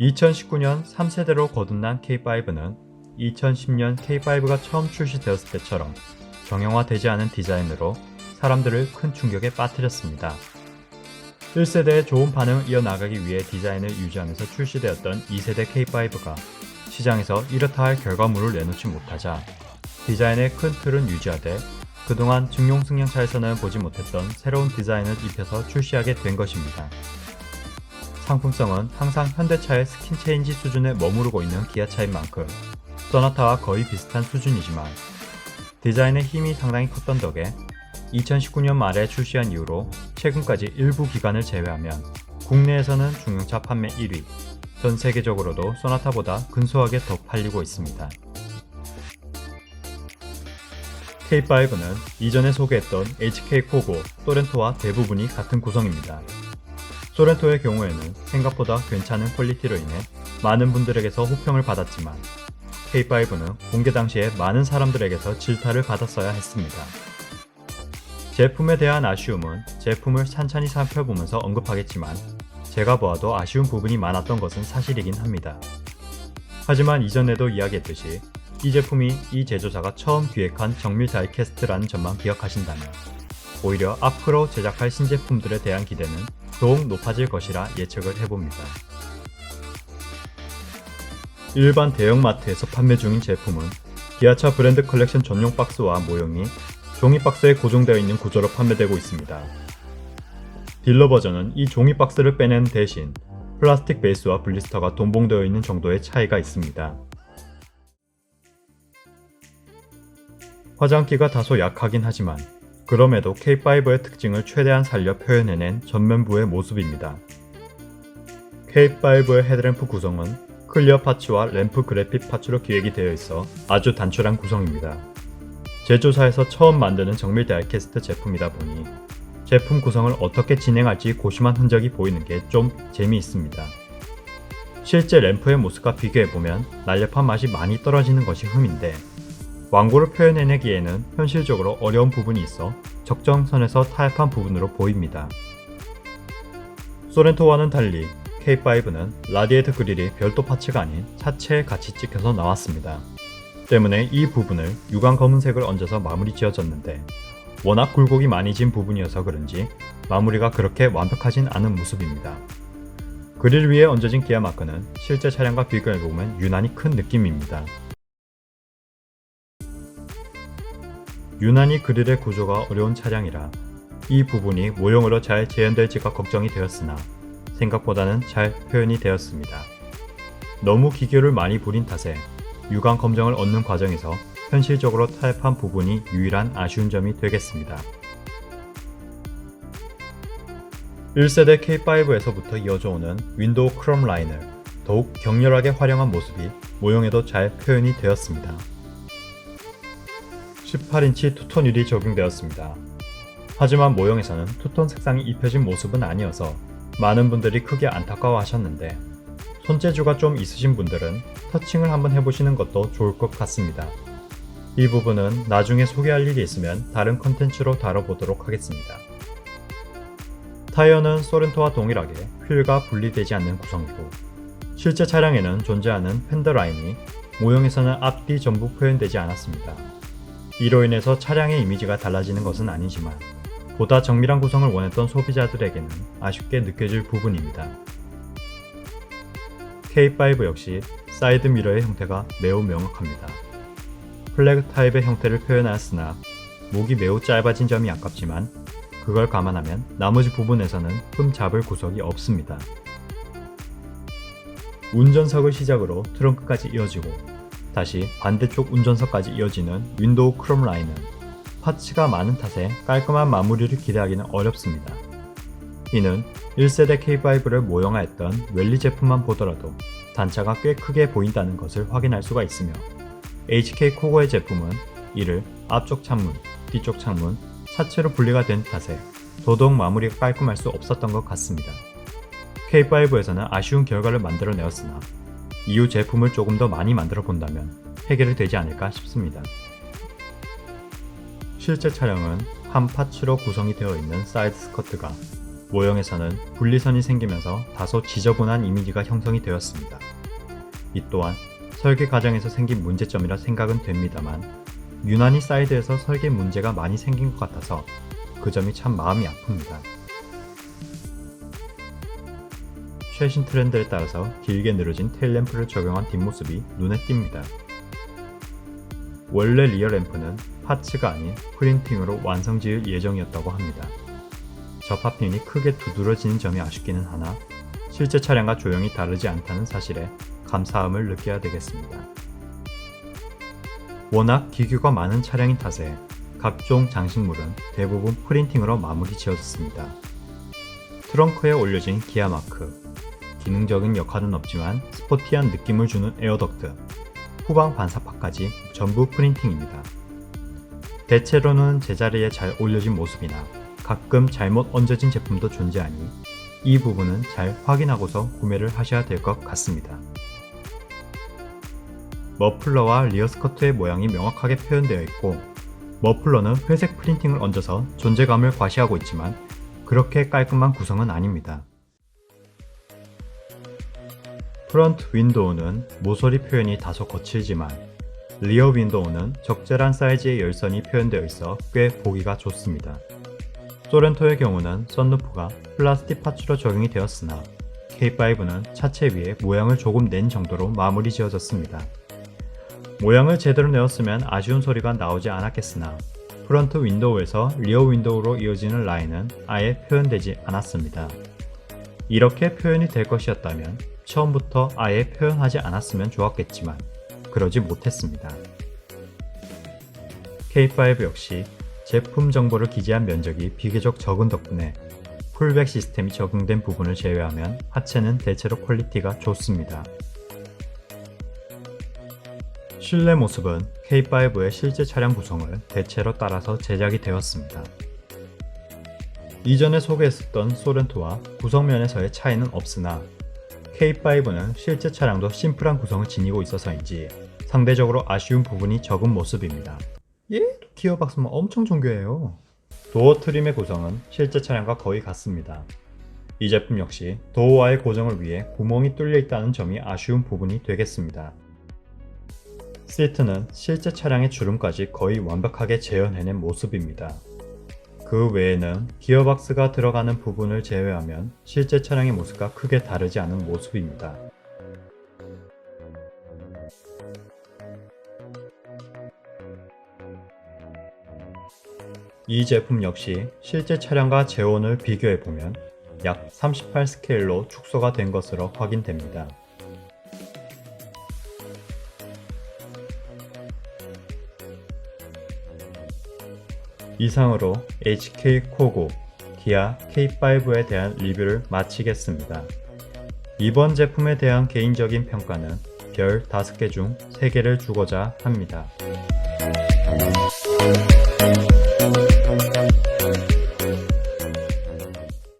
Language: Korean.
2019년 3세대로 거듭난 K5는 2010년 K5가 처음 출시되었을 때처럼 정형화되지 않은 디자인으로 사람들을 큰 충격에 빠뜨렸습니다. 1세대의 좋은 반응을 이어나가기 위해 디자인을 유지하면서 출시되었던 2세대 K5가 시장에서 이렇다 할 결과물을 내놓지 못하자 디자인의 큰 틀은 유지하되 그동안 증용 승용차에서는 보지 못했던 새로운 디자인을 입혀서 출시하게 된 것입니다. 상품성은 항상 현대차의 스킨 체인지 수준에 머무르고 있는 기아차인 만큼 소나타와 거의 비슷한 수준이지만 디자인의 힘이 상당히 컸던 덕에 2019년 말에 출시한 이후로 최근까지 일부 기간을 제외하면 국내에서는 중형차 판매 1위, 전 세계적으로도 소나타보다 근소하게 더 팔리고 있습니다. K5는 이전에 소개했던 HK 코고, 소렌토와 대부분이 같은 구성입니다. 소렌토의 경우에는 생각보다 괜찮은 퀄리티로 인해 많은 분들에게서 호평을 받았지만 K5는 공개 당시에 많은 사람들에게서 질타를 받았어야 했습니다. 제품에 대한 아쉬움은 제품을 찬찬히 살펴보면서 언급하겠지만 제가 보아도 아쉬운 부분이 많았던 것은 사실이긴 합니다. 하지만 이전에도 이야기했듯이 이 제품이 이 제조사가 처음 기획한 정밀 다이캐스트라는 점만 기억하신다면 오히려 앞으로 제작할 신제품들에 대한 기대는 더욱 높아질 것이라 예측을 해봅니다. 일반 대형마트에서 판매 중인 제품은 기아차 브랜드 컬렉션 전용 박스와 모형이 종이 박스에 고정되어 있는 구조로 판매되고 있습니다. 딜러 버전은 이 종이 박스를 빼낸 대신 플라스틱 베이스와 블리스터가 동봉되어 있는 정도의 차이가 있습니다. 화장기가 다소 약하긴 하지만 그럼에도 K5의 특징을 최대한 살려 표현해낸 전면부의 모습입니다. K5의 헤드램프 구성은 클리어 파츠와 램프 그래픽 파츠로 기획이 되어 있어 아주 단출한 구성입니다. 제조사에서 처음 만드는 정밀 다이캐스트 제품이다 보니 제품 구성을 어떻게 진행할지 고심한 흔적이 보이는 게 좀 재미있습니다. 실제 램프의 모습과 비교해보면 날렵한 맛이 많이 떨어지는 것이 흠인데 완고를 표현해내기에는 현실적으로 어려운 부분이 있어 적정선에서 타협한 부분으로 보입니다. 소렌토와는 달리 K5는 라디에이터 그릴이 별도 파츠가 아닌 차체에 같이 찍혀서 나왔습니다. 때문에 이 부분을 유광 검은색을 얹어서 마무리 지어졌는데 워낙 굴곡이 많이 진 부분이어서 그런지 마무리가 그렇게 완벽하진 않은 모습입니다. 그릴 위에 얹어진 기아 마크는 실제 차량과 비교해보면 유난히 큰 느낌입니다. 유난히 그릴의 구조가 어려운 차량이라 이 부분이 모형으로 잘 재현될지가 걱정이 되었으나 생각보다는 잘 표현이 되었습니다. 너무 기교를 많이 부린 탓에 유광 검정을 얻는 과정에서 현실적으로 타협한 부분이 유일한 아쉬운 점이 되겠습니다. 1세대 K5에서부터 이어져오는 윈도우 크롬 라인을 더욱 격렬하게 활용한 모습이 모형에도 잘 표현이 되었습니다. 18인치 투톤 휠이 적용되었습니다. 하지만 모형에서는 투톤 색상이 입혀진 모습은 아니어서 많은 분들이 크게 안타까워하셨는데 손재주가 좀 있으신 분들은 터칭을 한번 해보시는 것도 좋을 것 같습니다. 이 부분은 나중에 소개할 일이 있으면 다른 컨텐츠로 다뤄보도록 하겠습니다. 타이어는 소렌토와 동일하게 휠과 분리되지 않는 구성이고 실제 차량에는 존재하는 펜더 라인이 모형에서는 앞뒤 전부 표현되지 않았습니다. 이로 인해서 차량의 이미지가 달라지는 것은 아니지만 보다 정밀한 구성을 원했던 소비자들에게는 아쉽게 느껴질 부분입니다. K5 역시 사이드 미러의 형태가 매우 명확합니다. 플래그 타입의 형태를 표현하였으나 목이 매우 짧아진 점이 아깝지만 그걸 감안하면 나머지 부분에서는 흠 잡을 구석이 없습니다. 운전석을 시작으로 트렁크까지 이어지고 다시 반대쪽 운전석까지 이어지는 윈도우 크롬 라인은 파츠가 많은 탓에 깔끔한 마무리를 기대하기는 어렵습니다. 이는 1세대 K5를 모형화했던 웰리 제품만 보더라도 단차가 꽤 크게 보인다는 것을 확인할 수가 있으며 HK 코고의 제품은 이를 앞쪽 창문, 뒤쪽 창문, 차체로 분리가 된 탓에 더더욱 마무리가 깔끔할 수 없었던 것 같습니다. K5에서는 아쉬운 결과를 만들어내었으나 이후 제품을 조금 더 많이 만들어 본다면 해결이 되지 않을까 싶습니다. 실제 차량은 한 파츠로 구성이 되어 있는 사이드 스커트가 모형에서는 분리선이 생기면서 다소 지저분한 이미지가 형성이 되었습니다. 이 또한 설계 과정에서 생긴 문제점이라 생각은 됩니다만 유난히 사이드에서 설계 문제가 많이 생긴 것 같아서 그 점이 참 마음이 아픕니다. 최신 트렌드에 따라서 길게 늘어진 테일램프를 적용한 뒷모습이 눈에 띕니다. 원래 리어램프는 파츠가 아닌 프린팅으로 완성 지을 예정이었다고 합니다. 접합핀이 크게 두드러지는 점이 아쉽기는 하나 실제 차량과 조형이 다르지 않다는 사실에 감사함을 느껴야 되겠습니다. 워낙 기규가 많은 차량인 탓에 각종 장식물은 대부분 프린팅으로 마무리 지어졌습니다. 트렁크에 올려진 기아 마크, 기능적인 역할은 없지만 스포티한 느낌을 주는 에어덕트, 후방 반사판까지 전부 프린팅입니다. 대체로는 제자리에 잘 올려진 모습이나 가끔 잘못 얹어진 제품도 존재하니 이 부분은 잘 확인하고서 구매를 하셔야 될 것 같습니다. 머플러와 리어 스커트의 모양이 명확하게 표현되어 있고 머플러는 회색 프린팅을 얹어서 존재감을 과시하고 있지만 그렇게 깔끔한 구성은 아닙니다. 프런트 윈도우는 모서리 표현이 다소 거칠지만 리어 윈도우는 적절한 사이즈의 열선이 표현되어 있어 꽤 보기가 좋습니다. 소렌토의 경우는 썬루프가 플라스틱 파츠로 적용이 되었으나 K5는 차체 위에 모양을 조금 낸 정도로 마무리 지어졌습니다. 모양을 제대로 내었으면 아쉬운 소리가 나오지 않았겠으나 프런트 윈도우에서 리어 윈도우로 이어지는 라인은 아예 표현되지 않았습니다. 이렇게 표현이 될 것이었다면 처음부터 아예 표현하지 않았으면 좋았겠지만 그러지 못했습니다. K5 역시 제품 정보를 기재한 면적이 비교적 적은 덕분에 풀백 시스템이 적용된 부분을 제외하면 하체는 대체로 퀄리티가 좋습니다. 실내 모습은 K5의 실제 차량 구성을 대체로 따라서 제작이 되었습니다. 이전에 소개했었던 소렌토와 구성면에서의 차이는 없으나 K5는 실제 차량도 심플한 구성을 지니고 있어서인지 상대적으로 아쉬운 부분이 적은 모습입니다. 기어박스만 엄청 정교해요. 도어 트림의 구성은 실제 차량과 거의 같습니다. 이 제품 역시 도어와의 고정을 위해 구멍이 뚫려 있다는 점이 아쉬운 부분이 되겠습니다. 시트는 실제 차량의 주름까지 거의 완벽하게 재현해낸 모습입니다. 그 외에는 기어박스가 들어가는 부분을 제외하면 실제 차량의 모습과 크게 다르지 않은 모습입니다. 이 제품 역시 실제 차량과 재원을 비교해보면 약 38 스케일로 축소가 된 것으로 확인됩니다. 이상으로 HK 코고 기아 K5에 대한 리뷰를 마치겠습니다. 이번 제품에 대한 개인적인 평가는 별 5개 중 3개를 주고자 합니다.